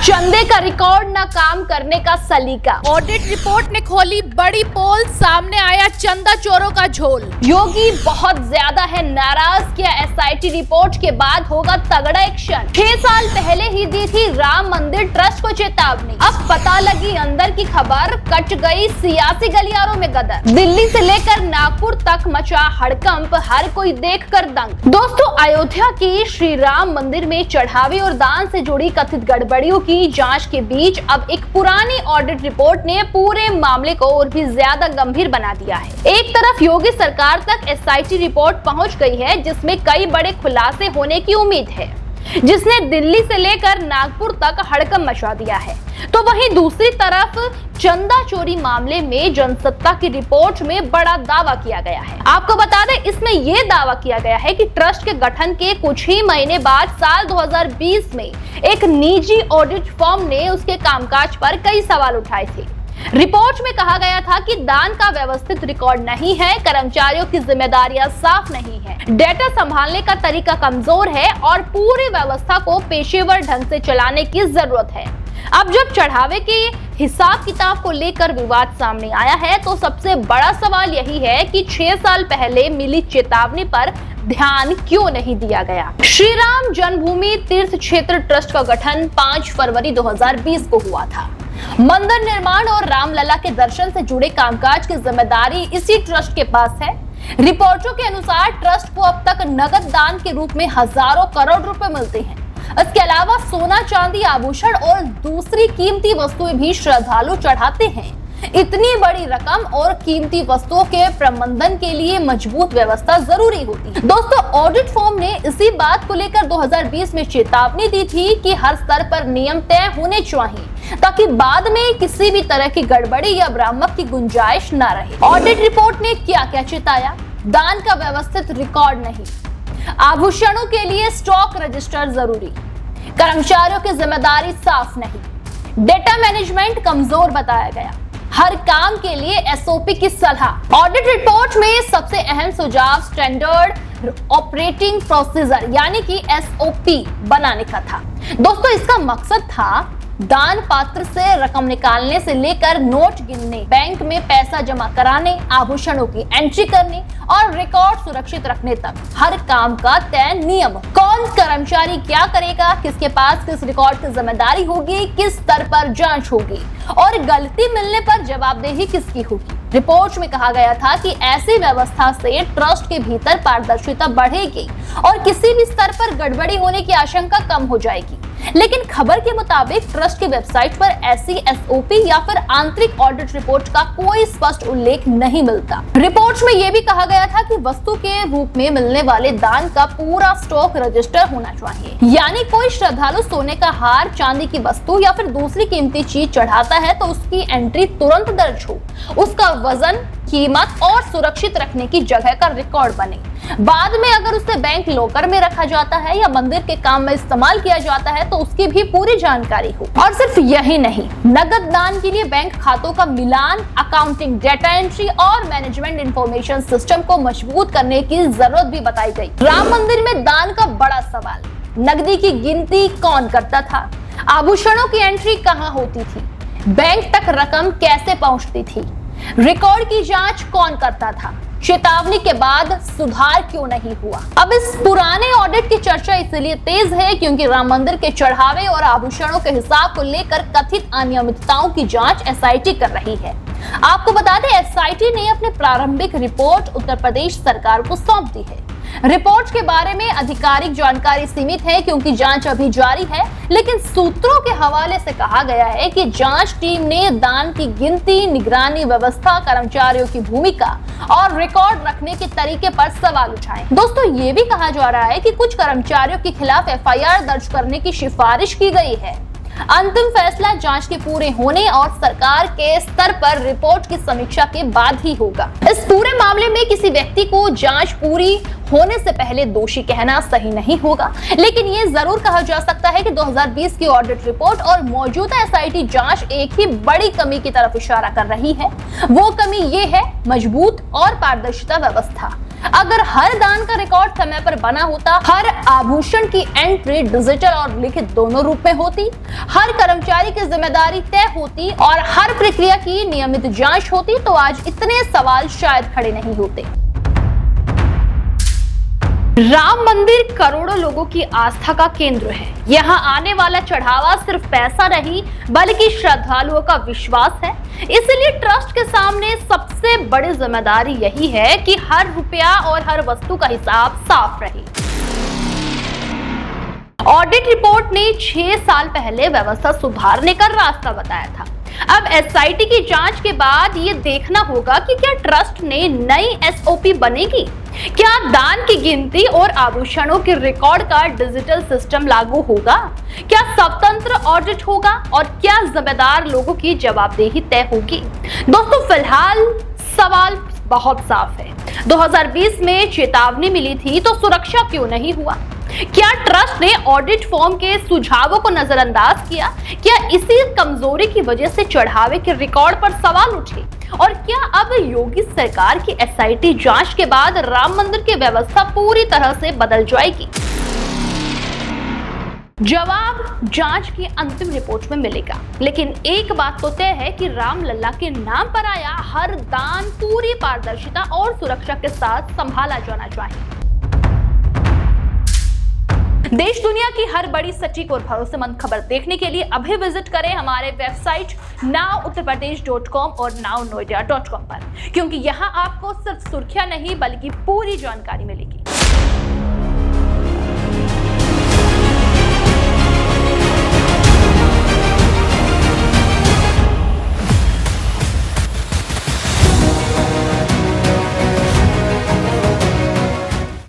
चंदे का रिकॉर्ड ना काम करने का सलीका। ऑडिट रिपोर्ट ने खोली बड़ी पोल, सामने आया चंदा चोरों का झोल। योगी बहुत ज्यादा है नाराज, किया एसआईटी रिपोर्ट के बाद होगा तगड़ा एक्शन। 6 साल पहले ही दी थी राम मंदिर ट्रस्ट को चेतावनी, अब पता लगी अंदर की खबर, कट गई सियासी गलियारों में गदर। दिल्ली से लेकर नागपुर तक मचा हड़कंप, हर कोई देख कर दंग। दोस्तों, अयोध्या की श्री राम मंदिर में चढ़ावे और दान से जुड़ी कथित गड़बड़ियों की जांच के बीच अब एक पुरानी ऑडिट रिपोर्ट ने पूरे मामले को और भी ज्यादा गंभीर बना दिया है। एक तरफ योगी सरकार तक एसआईटी रिपोर्ट पहुंच गई है, जिसमें कई बड़े खुलासे होने की उम्मीद है, जिसने दिल्ली से लेकर नागपुर तक हड़कंप मचा दिया है। तो वहीं दूसरी तरफ चंदा चोरी मामले में जनसत्ता की रिपोर्ट में बड़ा दावा किया गया है। आपको बता दें, इसमें यह दावा किया गया है कि ट्रस्ट के गठन के कुछ ही महीने बाद साल 2020 में एक निजी ऑडिट फर्म ने उसके कामकाज पर कई सवाल उठाए थे। रिपोर्ट में कहा गया था कि दान का व्यवस्थित रिकॉर्ड नहीं है, कर्मचारियों की जिम्मेदारियां साफ नहीं है, डेटा संभालने का तरीका कमजोर है और पूरी व्यवस्था को पेशेवर ढंग से चलाने की जरूरत है। अब जब चढ़ावे के हिसाब किताब को लेकर विवाद सामने आया है, तो सबसे बड़ा सवाल यही है कि 6 साल पहले मिली चेतावनी पर ध्यान क्यों नहीं दिया गया। श्री राम जन्मभूमि तीर्थ क्षेत्र ट्रस्ट का गठन 5 फरवरी 2020 को हुआ था। मंदिर निर्माण और रामलला के दर्शन से जुड़े कामकाज की जिम्मेदारी इसी ट्रस्ट के पास है। रिपोर्टों के अनुसार ट्रस्ट को अब तक नगद दान के रूप में हजारों करोड़ रुपए मिलते हैं। इसके अलावा सोना, चांदी, आभूषण और दूसरी कीमती वस्तुएं भी श्रद्धालु चढ़ाते हैं। इतनी बड़ी रकम और कीमती वस्तुओं के प्रबंधन के लिए मजबूत व्यवस्था जरूरी होती है। दोस्तों, ऑडिट फर्म ने इसी बात को लेकर 2020 में चेतावनी दी थी कि हर स्तर पर नियम तय होने चाहिए, ताकि बाद में किसी भी तरह की गड़बड़ी या भ्रामक की गुंजाइश न रहे। ऑडिट रिपोर्ट ने क्या क्या चेताया? दान का व्यवस्थित रिकॉर्ड नहीं, आभूषणों के लिए स्टॉक रजिस्टर जरूरी, कर्मचारियों की जिम्मेदारी साफ नहीं, डेटा मैनेजमेंट कमजोर बताया गया, हर काम के लिए एसओपी की सलाह। ऑडिट रिपोर्ट में सबसे अहम सुझाव स्टैंडर्ड ऑपरेटिंग प्रोसीजर यानी कि एसओपी बनाने का था। दोस्तों, इसका मकसद था दान पात्र से रकम निकालने से लेकर नोट गिनने, बैंक में पैसा जमा कराने, आभूषणों की एंट्री करने और रिकॉर्ड सुरक्षित रखने तक हर काम का तय नियम। कौन कर्मचारी क्या करेगा, किसके पास किस रिकॉर्ड की जिम्मेदारी होगी, किस स्तर पर जांच होगी और गलती मिलने पर जवाबदेही किसकी होगी। रिपोर्ट में कहा गया था कि ऐसी व्यवस्था से ट्रस्ट के भीतर पारदर्शिता बढ़ेगी और किसी भी स्तर पर गड़बड़ी होने की आशंका कम हो जाएगी। लेकिन खबर के मुताबिक ट्रस्ट की वेबसाइट पर ऐसी एसओपी या फिर आंतरिक ऑडिट रिपोर्ट का कोई स्पष्ट उल्लेख नहीं मिलता। रिपोर्ट में यह भी कहा गया था कि वस्तु के रूप में मिलने वाले दान का पूरा स्टॉक रजिस्टर होना चाहिए, यानी कोई श्रद्धालु सोने का हार, चांदी की वस्तु या फिर दूसरी कीमती चीज चढ़ाता है तो उसकी एंट्री तुरंत दर्ज हो, उसका वजन, कीमत और सुरक्षित रखने की जगह का रिकॉर्ड बने। बाद में अगर उसे बैंक लॉकर में रखा जाता है या मंदिर के काम में इस्तेमाल किया जाता है तो उसकी भी पूरी जानकारी हो। और सिर्फ यही नहीं, नगद दान के लिए बैंक खातों का मिलान, अकाउंटिंग, डेटा एंट्री और मैनेजमेंट इंफॉर्मेशन सिस्टम को मजबूत करने की जरूरत भी बताई गई। राम मंदिर में दान का बड़ा सवाल, नकदी की गिनती कौन करता था, आभूषणों की एंट्री कहाँ होती थी, बैंक तक रकम कैसे पहुंचती थी, रिकॉर्ड की जांच कौन करता था, चेतावनी के बाद सुधार क्यों नहीं हुआ। अब इस पुराने ऑडिट की चर्चा इसलिए तेज है क्योंकि राम मंदिर के चढ़ावे और आभूषणों के हिसाब को लेकर कथित अनियमितताओं की जांच एसआईटी कर रही है। आपको बता दें, एसआईटी ने अपनी प्रारंभिक रिपोर्ट उत्तर प्रदेश सरकार को सौंप दी है। रिपोर्ट के बारे में आधिकारिक जानकारी सीमित है क्योंकि जांच अभी जारी है, लेकिन सूत्रों के हवाले से कहा गया है कि जांच टीम ने दान की गिनती, निगरानी व्यवस्था, कर्मचारियों की भूमिका और रिकॉर्ड रखने के तरीके पर सवाल उठाए। दोस्तों, ये भी कहा जा रहा है कि कुछ कर्मचारियों के खिलाफ एफआईआर दर्ज करने की सिफारिश की गई है। अंतिम फैसला जांच के पूरे होने और सरकार के स्तर पर रिपोर्ट की समीक्षा के बाद ही होगा। इस पूरे मामले में किसी व्यक्ति को जांच पूरी होने से पहले दोषी कहना सही नहीं होगा, लेकिन ये जरूर कहा जा सकता है कि 2020 की ऑडिट रिपोर्ट और मौजूदा एसआईटी जांच एक ही बड़ी कमी की तरफ इशारा कर रही है। वो कमी ये है मजबूत और पारदर्शिता व्यवस्था। अगर हर दान का रिकॉर्ड समय पर बना होता, हर आभूषण की एंट्री डिजिटल और लिखित दोनों रूप में होती, हर कर्मचारी की जिम्मेदारी तय होती और हर प्रक्रिया की नियमित जांच होती, तो आज इतने सवाल शायद खड़े नहीं होते। राम मंदिर करोड़ों लोगों की आस्था का केंद्र है। यहाँ आने वाला चढ़ावा सिर्फ पैसा नहीं बल्कि श्रद्धालुओं का विश्वास है। इसलिए ट्रस्ट के सामने सबसे बड़ी जिम्मेदारी यही है कि हर रुपया और हर वस्तु का हिसाब साफ रहे। ऑडिट रिपोर्ट ने 6 साल पहले व्यवस्था सुधारने का रास्ता बताया था। अब एसआईटी की जांच के बाद ये देखना होगा कि क्या ट्रस्ट ने नई एसओपी बनेगी, क्या दान की गिनती और आभूषणों के रिकॉर्ड का डिजिटल सिस्टम लागू होगा, क्या स्वतंत्र ऑडिट होगा और क्या जिम्मेदार लोगों की जवाबदेही तय होगी। दोस्तों, फिलहाल सवाल बहुत साफ है। 2020 में चेतावनी मिली थी तो सुरक्षा क्यों नहीं हुआ? क्या ट्रस्ट ने ऑडिट फॉर्म के सुझावों को नजरअंदाज किया? क्या इसी कमजोरी की वजह से चढ़ावे के रिकॉर्ड पर सवाल उठे? और क्या अब योगी सरकार की एसआईटी जांच के बाद राम मंदिर की व्यवस्था पूरी तरह से बदल जाएगी? जवाब जांच की अंतिम रिपोर्ट में मिलेगा, लेकिन एक बात तो तय है कि राम लल्ला के नाम पर आया हर दान पूरी पारदर्शिता और सुरक्षा के साथ संभाला जाना चाहिए। देश दुनिया की हर बड़ी, सटीक और भरोसेमंद खबर देखने के लिए अभी विजिट करें हमारे वेबसाइट nowuttarpradesh.com और nownoida.com पर, क्योंकि यहाँ आपको सिर्फ सुर्खियां नहीं बल्कि पूरी जानकारी मिलेगी।